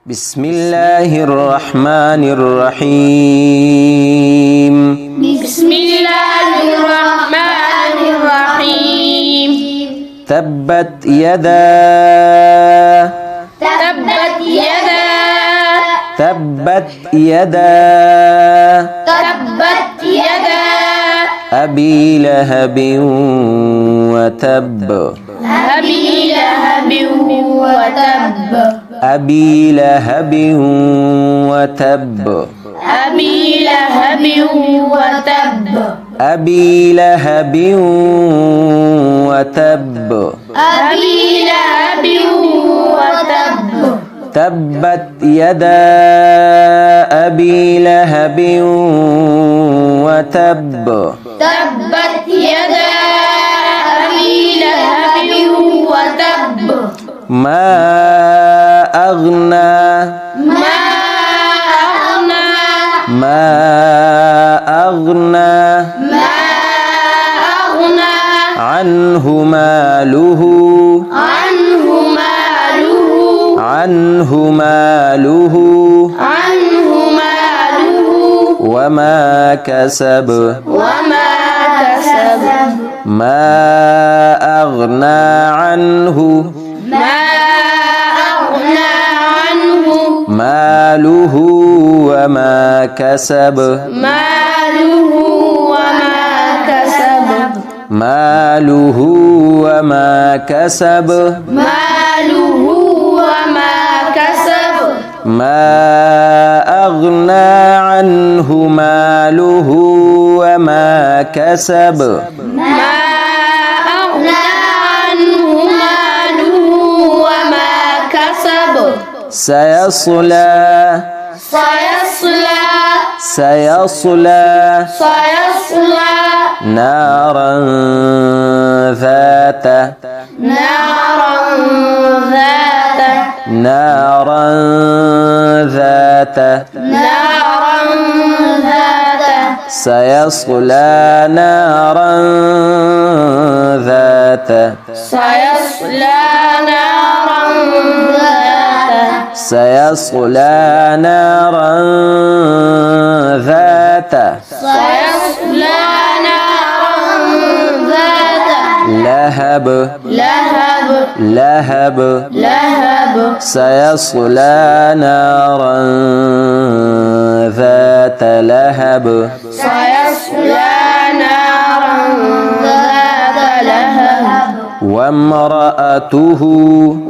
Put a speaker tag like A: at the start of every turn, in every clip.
A: Bismillahirrahmanirrahim.
B: Bismillahirrahmanirrahim.
A: Tabbat yada.
B: Tabbat yada.
A: Tabbat yada.
B: Tabbat yada.
A: Abi lahabin wa tabb.
B: Abi lahabin wa tabb.
A: Abi lahabin wa tabb.
B: Abi lahabin wa tabb.
A: Abi lahabin wa tabb.
B: Abi lahabin wa tabb.
A: Tabbat yada abi lahabin wa tabb.
B: Tabbat yada abi lahabin wa tabb.
A: Ma aghna.
B: Ma aghna.
A: Ma aghna.
B: Ma aghna.
A: Anhu maluhu.
B: Anhu maluhu.
A: Anhu maluhu.
B: Anhu maluhu.
A: Wa ma kasab.
B: Wa ma kasab.
A: Ma aghna anhu.
B: Ma aghna anhu.
A: Maluhu wa ma kasab.
B: Maluhu wa ma kasab.
A: Maluhu wa ma kasab.
B: Maluhu wa ma kasab.
A: Ma aghna anhu maluhu wa ma kasab.
B: Ma aghna anhu maluhu wa ma kasab.
A: Sayasla.
B: Sayasla.
A: Sayasla.
B: Sayasla.
A: Naran dhata.
B: Naran dhata.
A: Naran dhata.
B: Naran dhata.
A: Sayasla naran dhata.
B: Sayasla naran dhata.
A: Sayasla naran dhata.
B: Sayasla naran dhata.
A: Lahab.
B: Lahab.
A: Lahab.
B: Lahab.
A: Sayasla naran dhata lahab.
B: Sayasla naran dhata lahab.
A: Wamra'atuhu.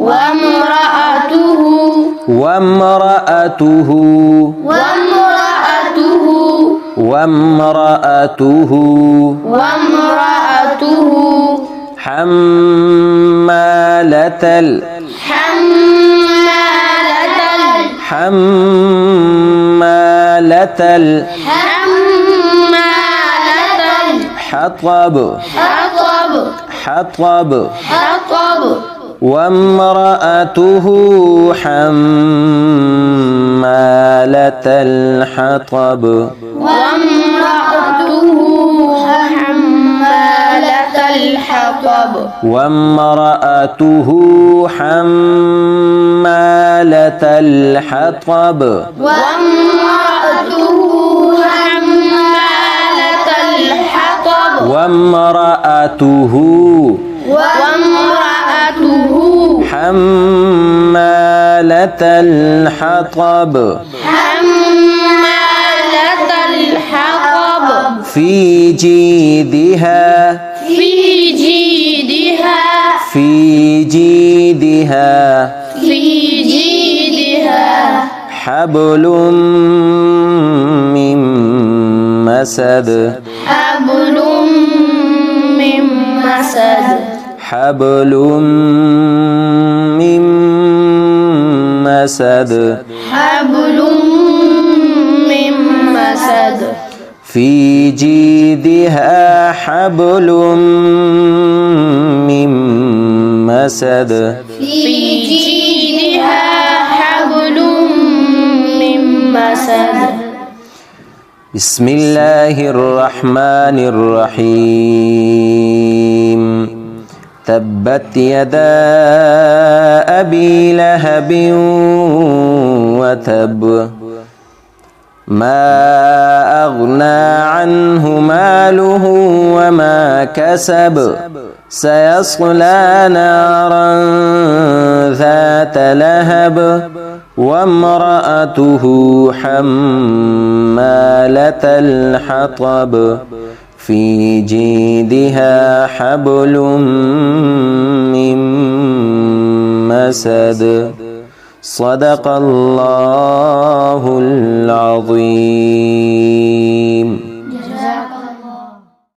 B: Wamra'atuhu.
A: Wamra'atuhu.
B: Wamra'atuhu.
A: Wamra'atuhu.
B: Wamra'atuhu.
A: Hammalatal.
B: Hammalatal.
A: Hammalatal.
B: Hammalatal.
A: Hatab.
B: Hatab.
A: Hatab.
B: Hatab.
A: وامرأته حمالة الحطب.
B: وامرأته حمالة الحطب.
A: وامرأته حمالة الحطب.
B: وامرأته حمالة الحطب.
A: وامرأته
B: وامرأته
A: حمالة الحطب.
B: حمالة الحطب.
A: في جيدها.
B: في جيدها.
A: في جيدها.
B: في جيدها.
A: حبل من مسد.
B: حبل من مسد.
A: حبل من مسد.
B: حبل من مسد.
A: في جيدها حبل من مسد.
B: في جيدها حبل من مسد.
A: بسم الله الرحمن الرحيم. تبت يدا أبي لهب وتب ما أغنى عنه ماله وما كسب سيصلى نارا ذات لهب وامرأته حمالة الحطب في جيدها حبل من مسد صدق الله العظيم.